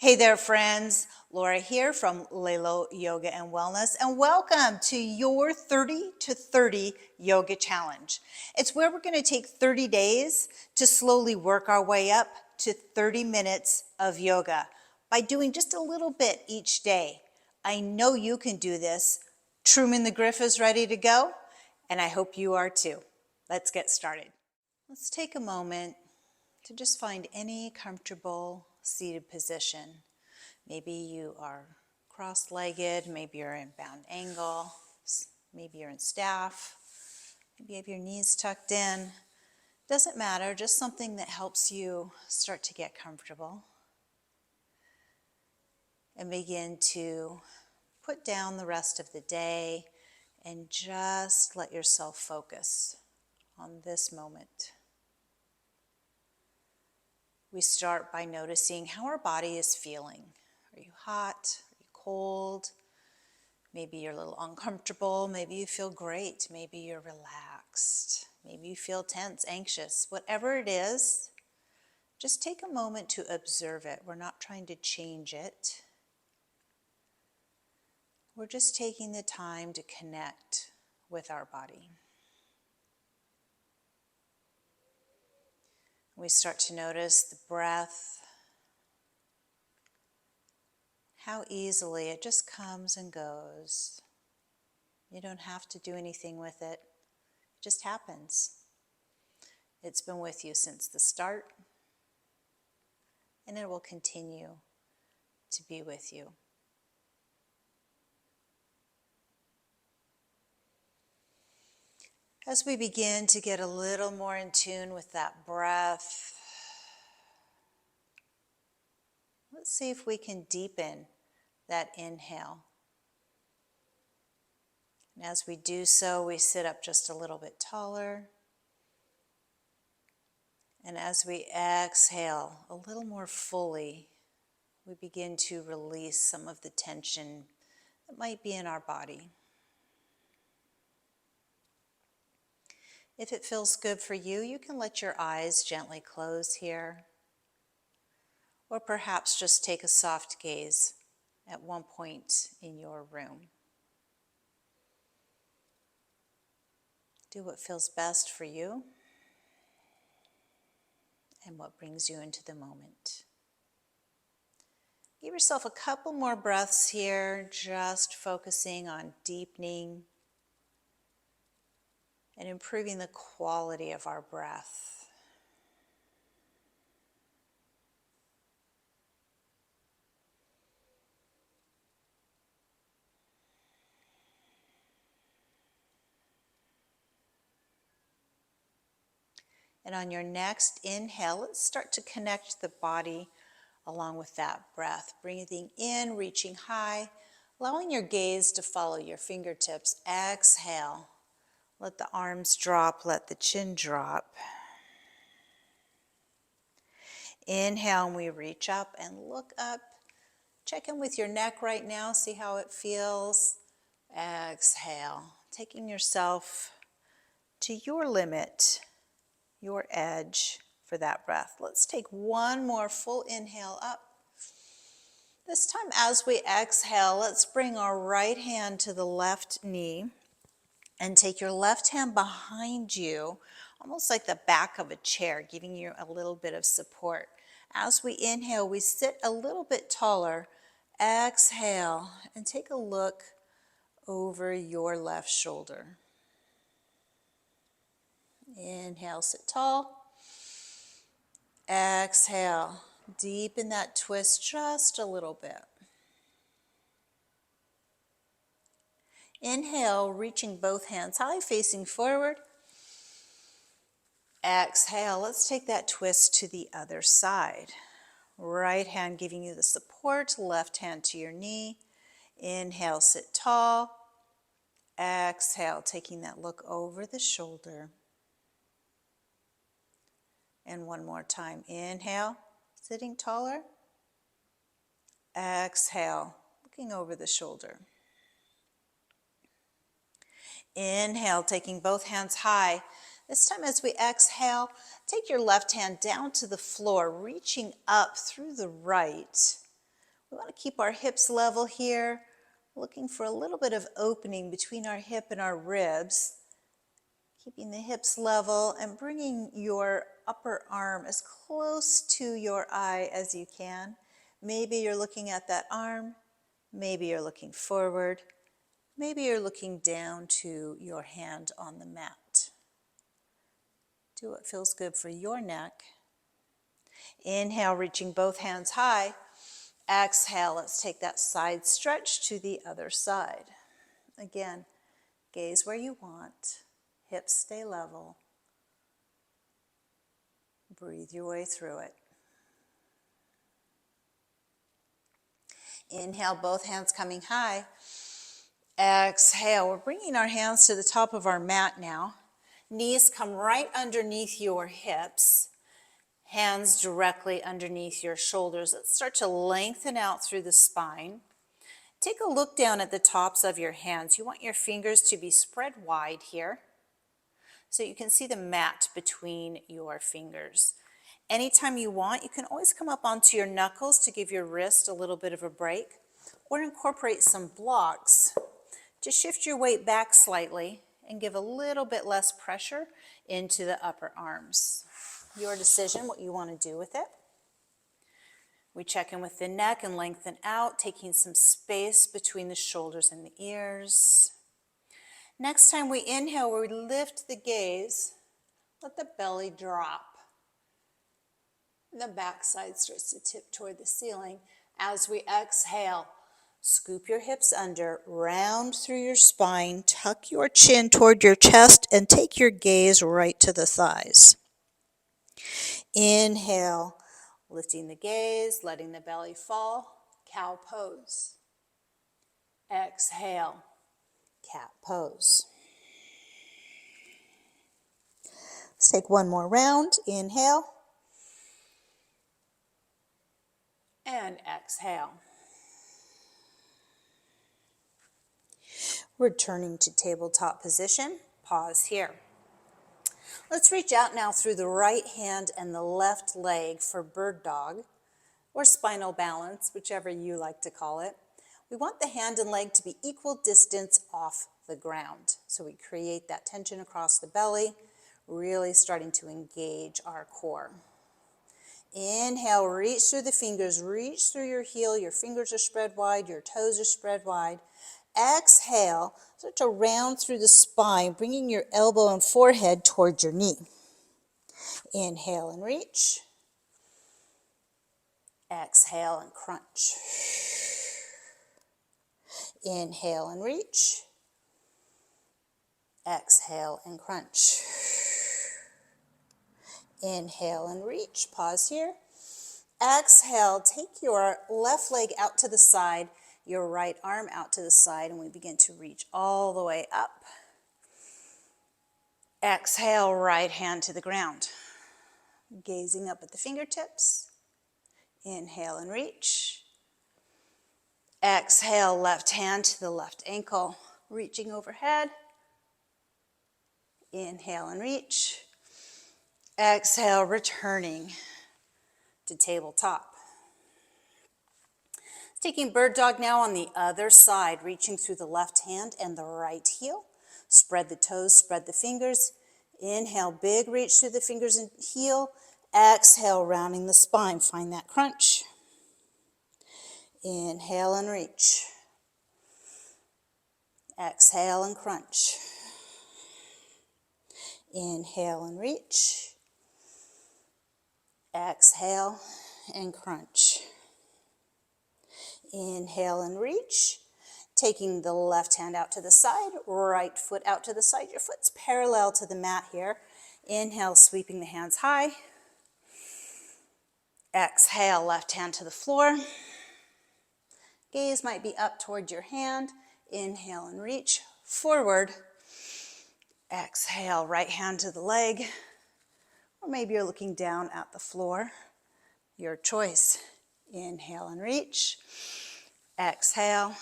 Hey there, friends. Laura here from Lelo Yoga and Wellness, and welcome to your 30 to 30 Yoga Challenge. It's where we're going to take 30 days to slowly work our way up to 30 minutes of yoga by doing just a little bit each day. I know you can do this. Truman the Griff is ready to go, and I hope you are too. Let's get started. Let's take a moment to just find any comfortable seated position. Maybe you are cross-legged, maybe you're in bound angle, maybe you're in staff, maybe you have your knees tucked in. Doesn't matter, just something that helps you start to get comfortable. And begin to put down the rest of the day and just let yourself focus on this moment. We start by noticing how our body is feeling. Are you hot? Are you cold? Maybe you're a little uncomfortable. Maybe you feel great. Maybe you're relaxed. Maybe you feel tense, anxious. Whatever it is, just take a moment to observe it. We're not trying to change it. We're just taking the time to connect with our body. We start to notice the breath, how easily it just comes and goes. You don't have to do anything with it. It just happens. It's been with you since the start, and it will continue to be with you. As we begin to get a little more in tune with that breath, let's see if we can deepen that inhale. And as we do so, we sit up just a little bit taller. And as we exhale a little more fully, we begin to release some of the tension that might be in our body. If it feels good for you, you can let your eyes gently close here. Or perhaps just take a soft gaze at one point in your room. Do what feels best for you and what brings you into the moment. Give yourself a couple more breaths here, just focusing on deepening and improving the quality of our breath. And on your next inhale, let's start to connect the body along with that breath. Breathing in, reaching high, allowing your gaze to follow your fingertips. Exhale. Let the arms drop, let the chin drop. Inhale, and we reach up and look up. Check in with your neck right now, see how it feels. Exhale, taking yourself to your limit, your edge for that breath. Let's take one more full inhale up. This time as we exhale, let's bring our right hand to the left knee and take your left hand behind you, almost like the back of a chair, giving you a little bit of support. As we inhale, we sit a little bit taller. Exhale, and take a look over your left shoulder. Inhale, sit tall. Exhale, deepen that twist just a little bit. Inhale, reaching both hands high, facing forward. Exhale, let's take that twist to the other side. Right hand giving you the support, left hand to your knee. Inhale, sit tall. Exhale, taking that look over the shoulder. And one more time. Inhale, sitting taller. Exhale, looking over the shoulder. Inhale, taking both hands high. This time as we exhale, take your left hand down to the floor, reaching up through the right. We want to keep our hips level here, looking for a little bit of opening between our hip and our ribs. Keeping the hips level and bringing your upper arm as close to your eye as you can. Maybe you're looking at that arm. Maybe you're looking forward. Maybe you're looking down to your hand on the mat. Do what feels good for your neck. Inhale, reaching both hands high. Exhale, let's take that side stretch to the other side. Again, gaze where you want. Hips stay level. Breathe your way through it. Inhale, both hands coming high. Exhale, we're bringing our hands to the top of our mat now. Knees come right underneath your hips. Hands directly underneath your shoulders. Let's start to lengthen out through the spine. Take a look down at the tops of your hands. You want your fingers to be spread wide here, so you can see the mat between your fingers. Anytime you want, you can always come up onto your knuckles to give your wrist a little bit of a break, or incorporate some blocks to shift your weight back slightly and give a little bit less pressure into the upper arms. Your decision, what you want to do with it. We check in with the neck and lengthen out, taking some space between the shoulders and the ears. Next time we inhale, we lift the gaze, let the belly drop. The backside starts to tip toward the ceiling. As we exhale, scoop your hips under, round through your spine, tuck your chin toward your chest, and take your gaze right to the thighs. Inhale, lifting the gaze, letting the belly fall, cow pose. Exhale, cat pose. Let's take one more round. Inhale. And exhale. Returning to tabletop position. Pause here. Let's reach out now through the right hand and the left leg for bird dog, or spinal balance, whichever you like to call it. We want the hand and leg to be equal distance off the ground. So we create that tension across the belly, really starting to engage our core. Inhale, reach through the fingers, reach through your heel, your fingers are spread wide, your toes are spread wide. Exhale, start to round through the spine, bringing your elbow and forehead towards your knee. Inhale and reach. Exhale and crunch. Inhale and reach. Exhale and crunch. Inhale and reach. Pause here. Exhale, take your left leg out to the side, your right arm out to the side, and we begin to reach all the way up. Exhale, right hand to the ground. Gazing up at the fingertips. Inhale and reach. Exhale, left hand to the left ankle, reaching overhead. Inhale and reach. Exhale, returning to tabletop. Taking bird dog now on the other side, reaching through the left hand and the right heel. Spread the toes, spread the fingers. Inhale, big reach through the fingers and heel. Exhale, rounding the spine. Find that crunch. Inhale and reach. Exhale and crunch. Inhale and reach. Exhale and crunch. Inhale and reach. Taking the left hand out to the side, right foot out to the side. Your foot's parallel to the mat here. Inhale, sweeping the hands high. Exhale, left hand to the floor. Gaze might be up toward your hand. Inhale and reach forward. Exhale, right hand to the leg. Or maybe you're looking down at the floor. Your choice. Inhale and reach. Exhale.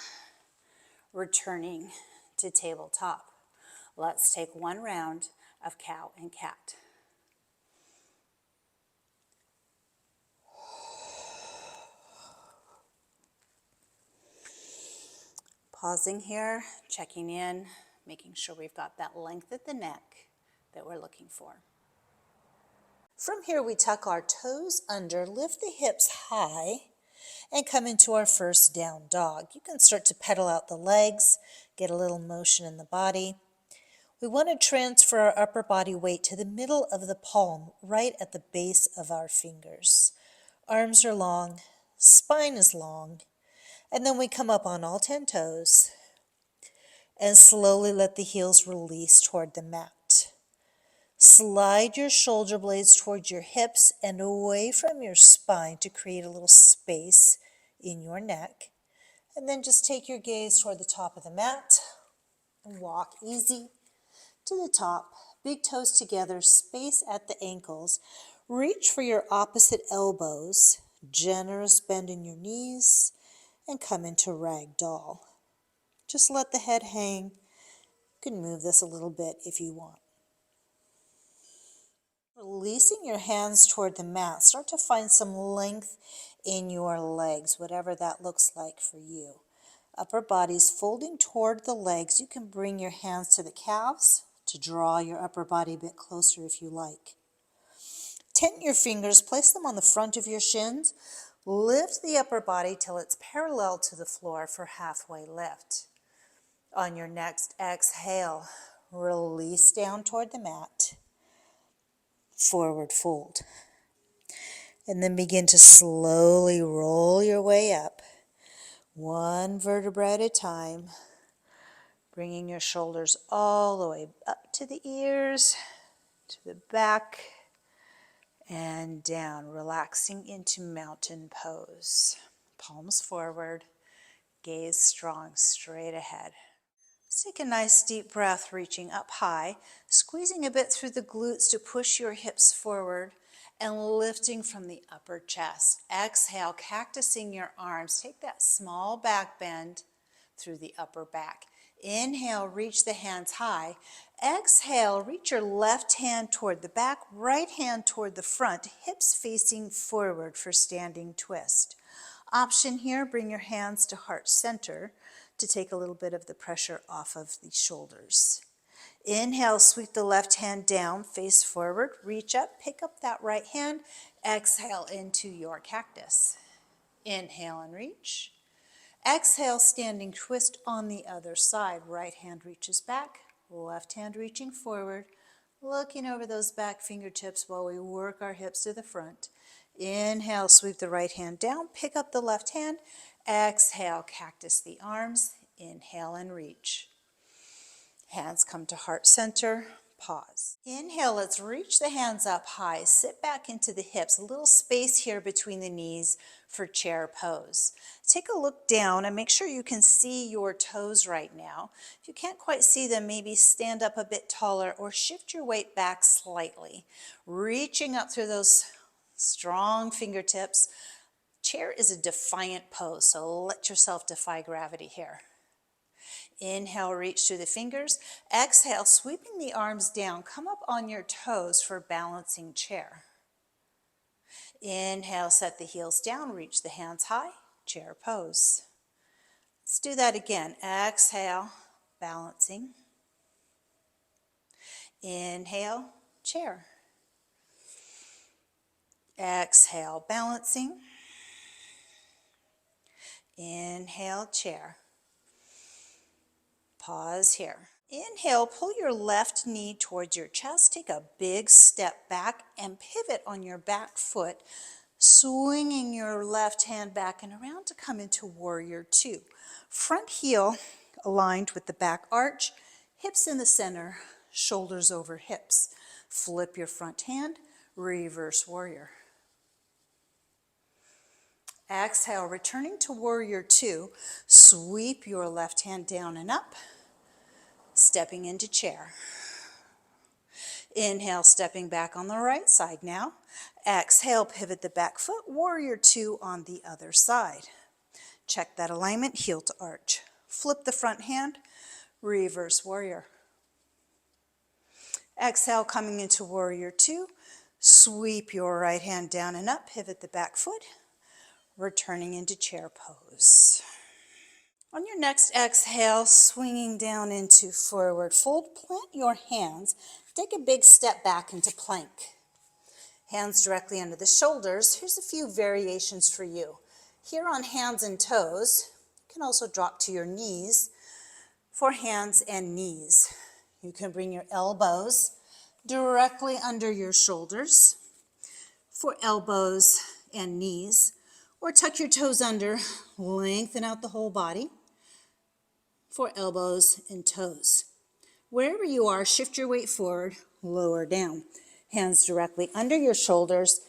Returning to tabletop. Let's take one round of cow and cat. Pausing here, checking in, making sure we've got that length at the neck that we're looking for. From here, we tuck our toes under, lift the hips high, and come into our first down dog. You can start to pedal out the legs, get a little motion in the body. We want to transfer our upper body weight to the middle of the palm, right at the base of our fingers. Arms are long, spine is long, and then we come up on all 10 toes and slowly let the heels release toward the mat. Slide your shoulder blades towards your hips and away from your spine to create a little space in your neck. And then just take your gaze toward the top of the mat and walk easy to the top. Big toes together, space at the ankles. Reach for your opposite elbows, generous bend in your knees, and come into ragdoll. Just let the head hang. You can move this a little bit if you want. Releasing your hands toward the mat, start to find some length in your legs, whatever that looks like for you. Upper body's folding toward the legs. You can bring your hands to the calves to draw your upper body a bit closer if you like. Tent your fingers, place them on the front of your shins. Lift the upper body till it's parallel to the floor for halfway lift. On your next exhale, release down toward the mat. Forward fold. And then begin to slowly roll your way up, one vertebra at a time, bringing your shoulders all the way up to the ears, to the back, and down, relaxing into mountain pose. Palms forward, gaze strong, straight ahead. Let's take a nice deep breath, reaching up high, squeezing a bit through the glutes to push your hips forward and lifting from the upper chest. Exhale, cactusing your arms. Take that small back bend through the upper back. Inhale, reach the hands high. Exhale, reach your left hand toward the back, right hand toward the front, hips facing forward for standing twist. Option here, bring your hands to heart center to take a little bit of the pressure off of the shoulders. Inhale, sweep the left hand down, face forward, reach up, pick up that right hand. Exhale into your cactus. Inhale and reach. Exhale, standing twist on the other side. Right hand reaches back, left hand reaching forward, looking over those back fingertips while we work our hips to the front. Inhale, sweep the right hand down, pick up the left hand. Exhale, cactus the arms. Inhale and reach. Hands come to heart center, pause. Inhale, let's reach the hands up high, sit back into the hips, a little space here between the knees for chair pose. Take a look down and make sure you can see your toes right now. If you can't quite see them, maybe stand up a bit taller or shift your weight back slightly. Reaching up through those strong fingertips. Chair is a defiant pose, so let yourself defy gravity here. Inhale, reach through the fingers. Exhale, sweeping the arms down. Come up on your toes for balancing chair. Inhale, set the heels down. Reach the hands high. Chair pose. Let's do that again. Exhale, balancing. Inhale, chair. Exhale, balancing. Inhale, chair. Pause here. Inhale, pull your left knee towards your chest. Take a big step back and pivot on your back foot, swinging your left hand back and around to come into warrior two. Front heel aligned with the back arch, hips in the center, shoulders over hips. Flip your front hand, reverse warrior. Exhale, returning to warrior two, sweep your left hand down and up, stepping into chair. Inhale, stepping back on the right side now. Exhale, pivot the back foot, warrior two on the other side. Check that alignment, heel to arch. Flip the front hand, reverse warrior. Exhale, coming into warrior two, sweep your right hand down and up, pivot the back foot, returning into chair pose. On your next exhale, swinging down into forward fold, plant your hands. Take a big step back into plank. Hands directly under the shoulders. Here's a few variations for you. Here on hands and toes, you can also drop to your knees for hands and knees. You can bring your elbows directly under your shoulders for elbows and knees, or tuck your toes under, lengthen out the whole body for elbows and toes. Wherever you are, shift your weight forward, lower down. Hands directly under your shoulders.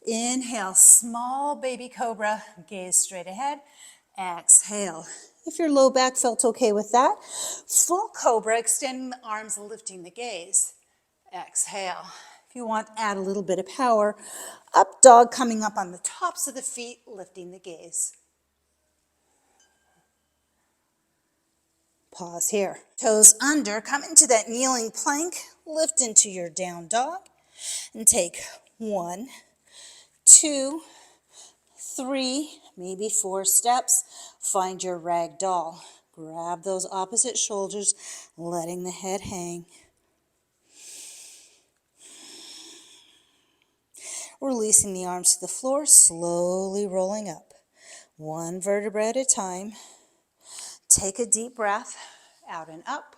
Inhale, small baby cobra, gaze straight ahead. Exhale. If your low back felt okay with that, full cobra, extending the arms, lifting the gaze. Exhale. If you want, add a little bit of power. Up dog, coming up on the tops of the feet, lifting the gaze. Pause here. Toes under, come into that kneeling plank, lift into your down dog, and take 1, 2, 3, maybe 4 steps. Find your rag doll. Grab those opposite shoulders, letting the head hang. Releasing the arms to the floor, slowly rolling up. 1 vertebra at a time. Take a deep breath, out and up.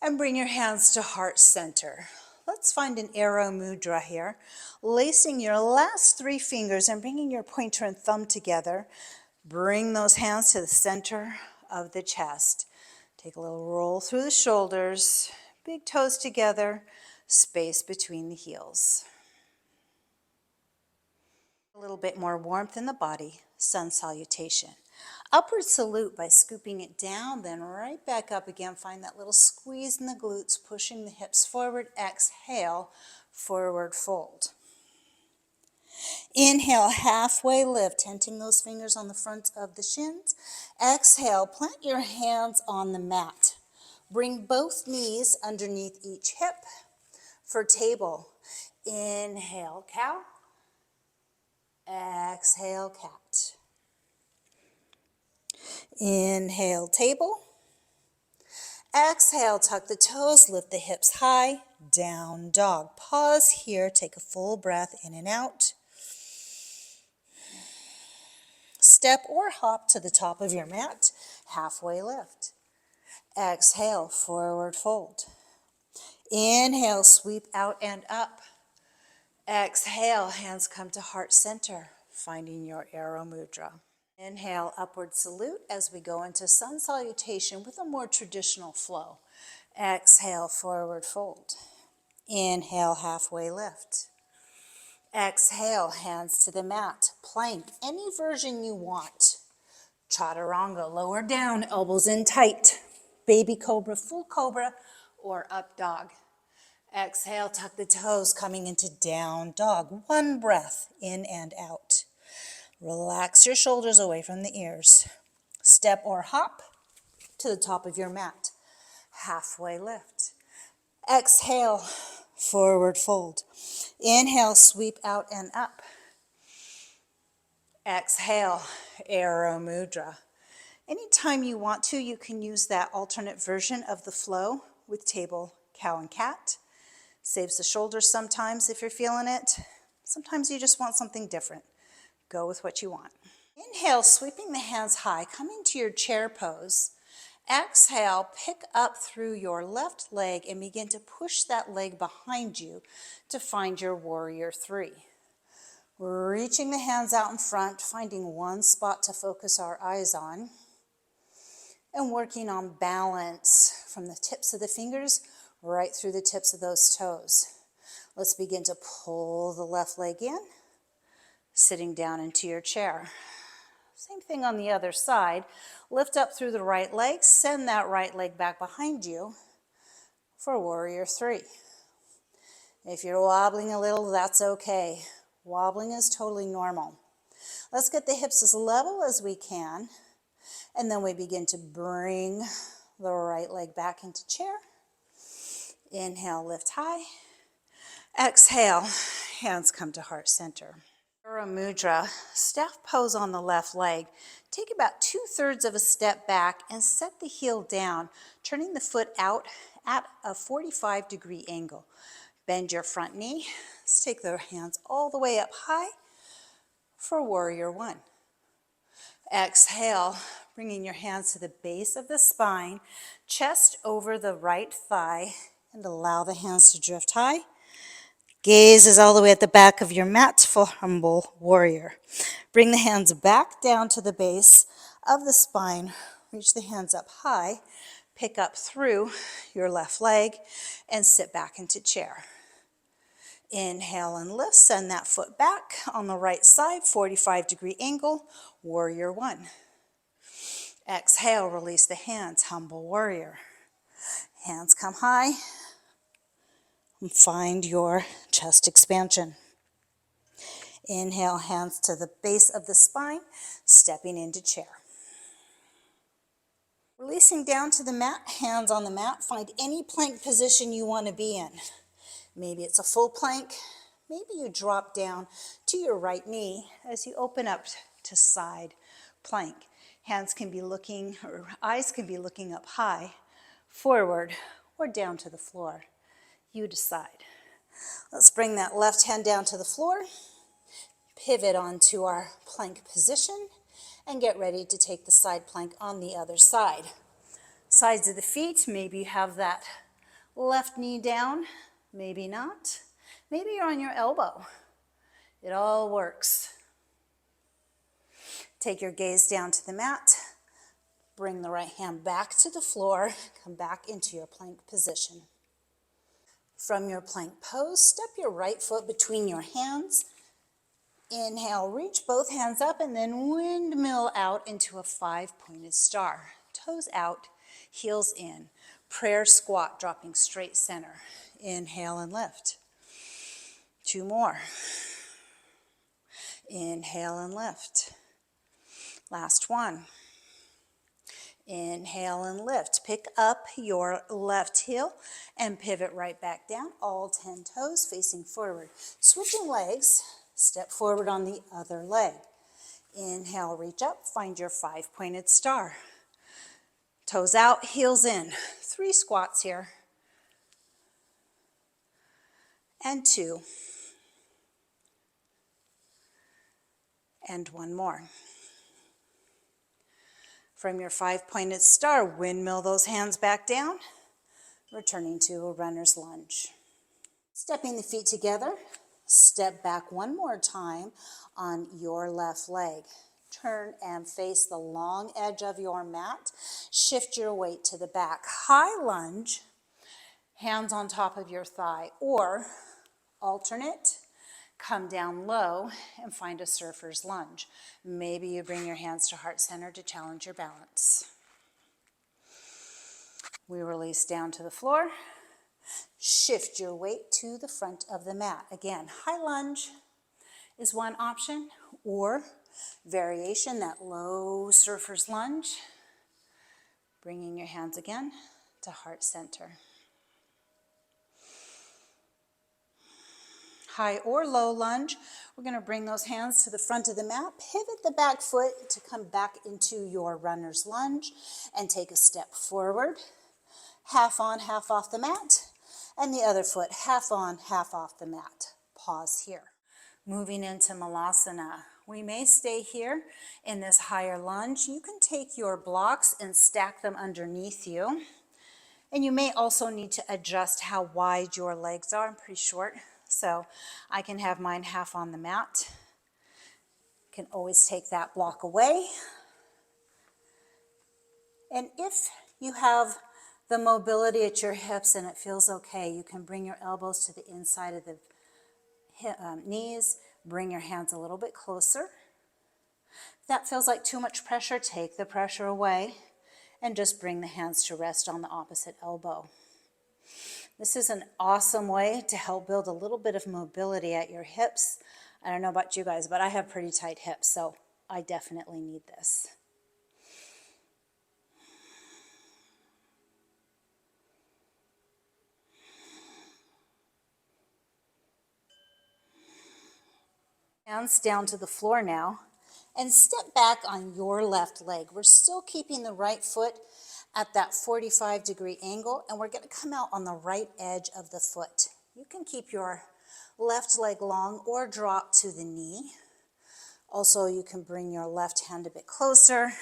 And bring your hands to heart center. Let's find an arrow mudra here. Lacing your last 3 fingers and bringing your pointer and thumb together. Bring those hands to the center of the chest. Take a little roll through the shoulders, big toes together, space between the heels. A little bit more warmth in the body, sun salutation. Upward salute by scooping it down, then right back up again. Find that little squeeze in the glutes, pushing the hips forward. Exhale, forward fold. Inhale, halfway lift, tenting those fingers on the front of the shins. Exhale, plant your hands on the mat. Bring both knees underneath each hip for table. Inhale, cow. Exhale, cat. Inhale, table. Exhale, tuck the toes, lift the hips high, down dog. Pause here, take a full breath in and out. Step or hop to the top of your mat, halfway lift. Exhale, forward fold. Inhale, sweep out and up. Exhale, hands come to heart center, finding your arrow mudra. Inhale, upward salute as we go into sun salutation with a more traditional flow. Exhale, forward fold. Inhale, halfway lift. Exhale, hands to the mat. Plank, any version you want. Chaturanga, lower down, elbows in tight. Baby cobra, full cobra, or up dog. Exhale, tuck the toes, coming into down dog. 1 breath, in and out. Relax your shoulders away from the ears. Step or hop to the top of your mat. Halfway lift. Exhale, forward fold. Inhale, sweep out and up. Exhale, arrow mudra. Anytime you want to, you can use that alternate version of the flow with table, cow, and cat. Saves the shoulders sometimes if you're feeling it. Sometimes you just want something different. Go with what you want. Inhale, sweeping the hands high, coming to your chair pose. Exhale, pick up through your left leg and begin to push that leg behind you to find your warrior 3. Reaching the hands out in front, finding one spot to focus our eyes on, and working on balance from the tips of the fingers right through the tips of those toes. Let's begin to pull the left leg in, sitting down into your chair. Same thing on the other side. Lift up through the right leg, send that right leg back behind you for warrior 3. If you're wobbling a little, that's okay. Wobbling is totally normal. Let's get the hips as level as we can, and then we begin to bring the right leg back into chair. Inhale, lift high. Exhale, hands come to heart center. Ura Mudra, staff pose on the left leg. Take about 2/3 of a step back and set the heel down, turning the foot out at a 45-degree angle. Bend your front knee. Let's take the hands all the way up high for Warrior One. Exhale, bringing your hands to the base of the spine, chest over the right thigh, and allow the hands to drift high. Gaze is all the way at the back of your mat for Humble Warrior. Bring the hands back down to the base of the spine. Reach the hands up high. Pick up through your left leg and sit back into chair. Inhale and lift. Send that foot back on the right side, 45-degree angle, Warrior One. Exhale, release the hands, Humble Warrior. Hands come high and find your chest expansion. Inhale, hands to the base of the spine, stepping into chair. Releasing down to the mat, hands on the mat. Find any plank position you want to be in. Maybe it's a full plank. Maybe you drop down to your right knee as you open up to side plank. Hands can be looking, or eyes can be looking up high, forward, or down to the floor. You decide. Let's bring that left hand down to the floor. Pivot onto our plank position and get ready to take the side plank on the other side. Sides of the feet, maybe you have that left knee down, maybe not. Maybe you're on your elbow. It all works. Take your gaze down to the mat. Bring the right hand back to the floor. Come back into your plank position. From your plank pose, step your right foot between your hands. Inhale, reach both hands up and then windmill out into a 5-pointed star. Toes out, heels in. Prayer squat, dropping straight center. Inhale and lift. 2 more. Inhale and lift. Last one. Inhale and lift. Pick up your left heel and pivot right back down. All 10 toes facing forward. Switching legs. Step forward on the other leg. Inhale, reach up, find your 5-pointed star. Toes out, heels in. 3 squats here. And 2. And 1 more. From your 5-pointed star, windmill those hands back down, returning to a runner's lunge. Stepping the feet together. Step back one more time on your left leg. Turn and face the long edge of your mat. Shift your weight to the back. High lunge, hands on top of your thigh, or alternate, come down low and find a surfer's lunge. Maybe you bring your hands to heart center to challenge your balance. We release down to the floor. Shift your weight to the front of the mat. Again, high lunge is one option, or variation, that low surfer's lunge. Bringing your hands again to heart center. High or low lunge, we're going to bring those hands to the front of the mat, pivot the back foot to come back into your runner's lunge, and take a step forward, half on, half off the mat, and the other foot half on, half off the mat. Pause here. Moving into Malasana. We may stay here in this higher lunge. You can take your blocks and stack them underneath you. And you may also need to adjust how wide your legs are. I'm pretty short, so I can have mine half on the mat. Can always take that block away. And if you have the mobility at your hips and it feels okay, you can bring your elbows to the inside of the knees, bring your hands a little bit closer. If that feels like too much pressure, take the pressure away and just bring the hands to rest on the opposite elbow. This is an awesome way to help build a little bit of mobility at your hips. I don't know about you guys, but I have pretty tight hips, so I definitely need this. hands down to the floor now, and step back on your left leg. We're still keeping the right foot at that 45-degree angle, and we're going to come out on the right edge of the foot. You can keep your left leg long or drop to the knee. Also, you can bring your left hand a bit closer,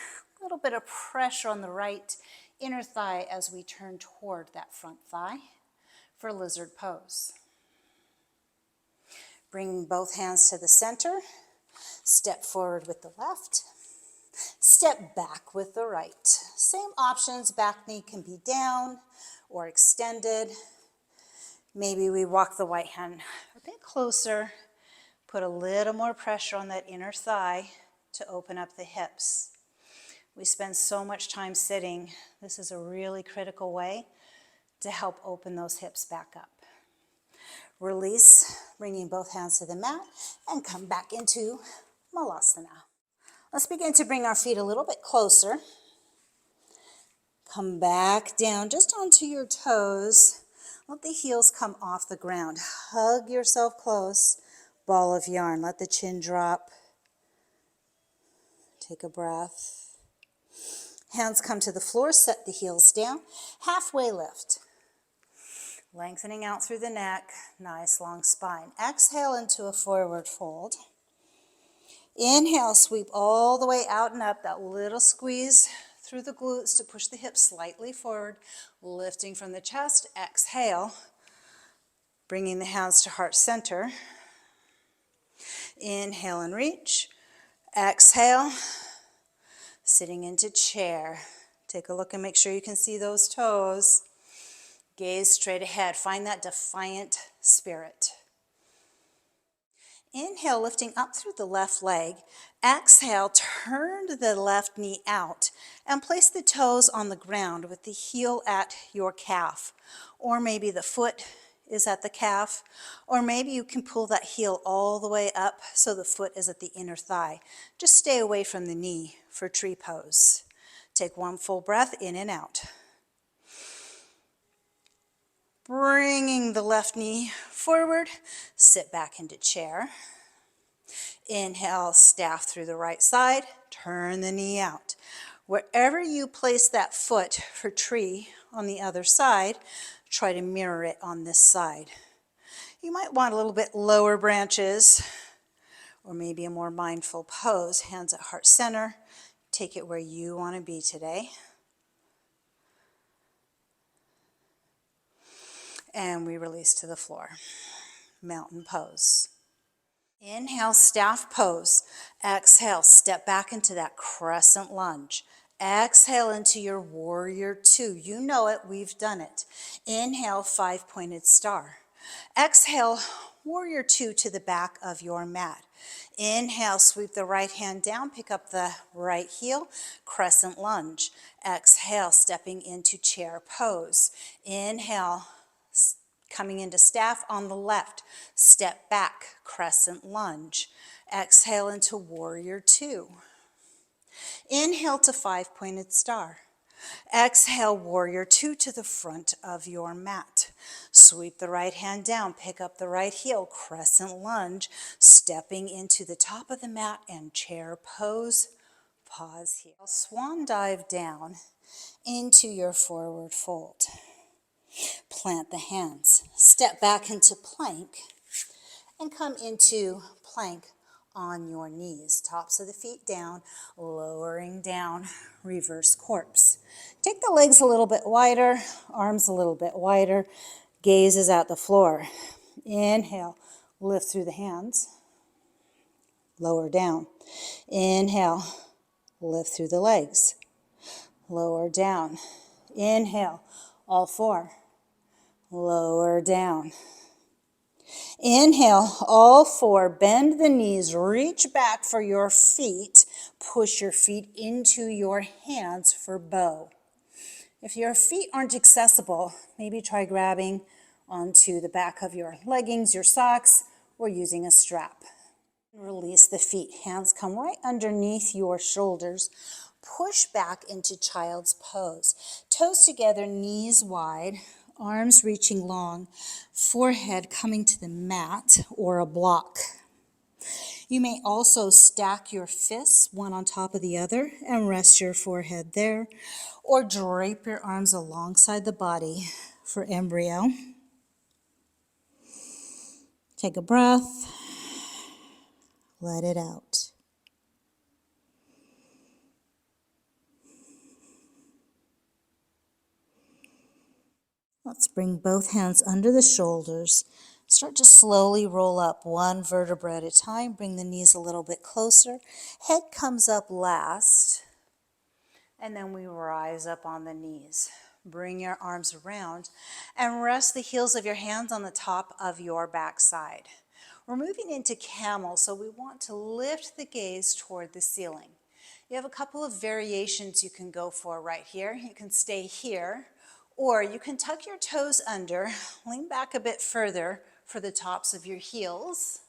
a little bit of pressure on the right inner thigh as we turn toward that front thigh for lizard pose. Bringing both hands to the center, step forward with the left, step back with the right. Same options, back knee can be down or extended. Maybe we walk the right hand a bit closer, put a little more pressure on that inner thigh to open up the hips. We spend so much time sitting. This is a really critical way to help open those hips back up. Release, bringing both hands to the mat, and come back into Malasana. Let's begin to bring our feet a little bit closer. Come back down just onto your toes. Let the heels come off the ground. Hug yourself close. Ball of yarn. Let the chin drop. Take a breath. Hands come to the floor. Set the heels down. Halfway lift. Lengthening out through the neck, nice long spine. Exhale into a forward fold. Inhale, sweep all the way out and up, that little squeeze through the glutes to push the hips slightly forward, lifting from the chest. Exhale, bringing the hands to heart center. Inhale and reach. Exhale, sitting into chair. Take a look and make sure you can see those toes. Gaze straight ahead. Find that defiant spirit. Inhale, lifting up through the left leg. Exhale, turn the left knee out and place the toes on the ground with the heel at your calf. Or maybe the foot is at the calf. Or maybe you can pull that heel all the way up so the foot is at the inner thigh. Just stay away from the knee for tree pose. Take one full breath in and out. Bringing the left knee forward, sit back into chair. Inhale, staff through the right side, turn the knee out. Wherever you place that foot for tree on the other side, try to mirror it on this side. You might want a little bit lower branches, or maybe a more mindful pose, hands at heart center. Take it where you want to be today. And we release to the floor. Mountain pose. Inhale, staff pose. Exhale, step back into that crescent lunge. Exhale into your warrior two. You know it, we've done it. Inhale, five-pointed star. Exhale, warrior two to the back of your mat. Inhale, sweep the right hand down, pick up the right heel, crescent lunge. Exhale, stepping into chair pose. Inhale, coming into staff on the left, step back, crescent lunge. Exhale into warrior two. Inhale to five-pointed star. Exhale, warrior two to the front of your mat. Sweep the right hand down, pick up the right heel, crescent lunge, stepping into the top of the mat and chair pose. Pause here. Swan dive down into your forward fold. Plant the hands, step back into plank, and come into plank on your knees. Tops of the feet down, lowering down, reverse corpse. Take the legs a little bit wider, arms a little bit wider, gaze is at the floor. Inhale, lift through the hands, lower down. Inhale, lift through the legs, lower down. Inhale, all four. Lower down. Inhale, all four, bend the knees, reach back for your feet, push your feet into your hands for bow. If your feet aren't accessible, maybe try grabbing onto the back of your leggings, your socks, or using a strap. Release the feet, hands come right underneath your shoulders. Push back into child's pose. Toes together, knees wide. Arms reaching long, forehead coming to the mat or a block. You may also stack your fists one on top of the other and rest your forehead there, or drape your arms alongside the body for embryo. Take a breath, let it out. Let's bring both hands under the shoulders. Start to slowly roll up one vertebra at a time. Bring the knees a little bit closer. Head comes up last, and then we rise up on the knees. Bring your arms around and rest the heels of your hands on the top of your backside. We're moving into camel, so we want to lift the gaze toward the ceiling. You have a couple of variations you can go for right here. You can stay here, or you can tuck your toes under, lean back a bit further for the tops of your heels,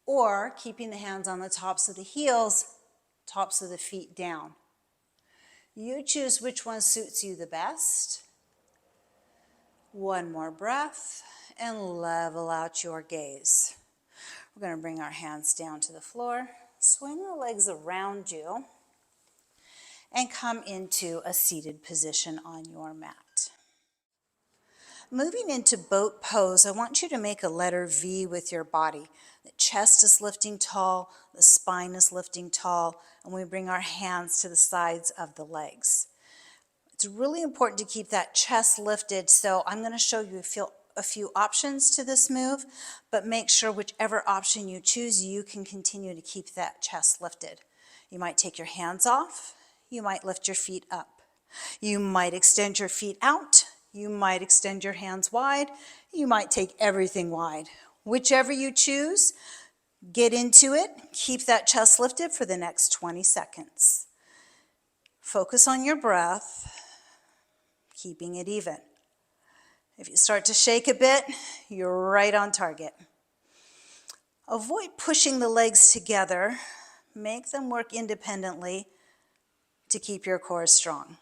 or keeping the hands on the tops of the heels, tops of the feet down. You choose which one suits you the best. One more breath and level out your gaze. We're going to bring our hands down to the floor, swing the legs around you, and come into a seated position on your mat. Moving into boat pose, I want you to make a letter V with your body. The chest is lifting tall, the spine is lifting tall, and we bring our hands to the sides of the legs. It's really important to keep that chest lifted, so I'm going to show you a few options to this move, but make sure whichever option you choose, you can continue to keep that chest lifted. You might take your hands off, you might lift your feet up. You might extend your feet out, you might extend your hands wide, you might take everything wide. Whichever you choose, get into it, keep that chest lifted for the next 20 seconds. Focus on your breath, keeping it even. If you start to shake a bit, you're right on target. Avoid pushing the legs together. Make them work independently to keep your core strong.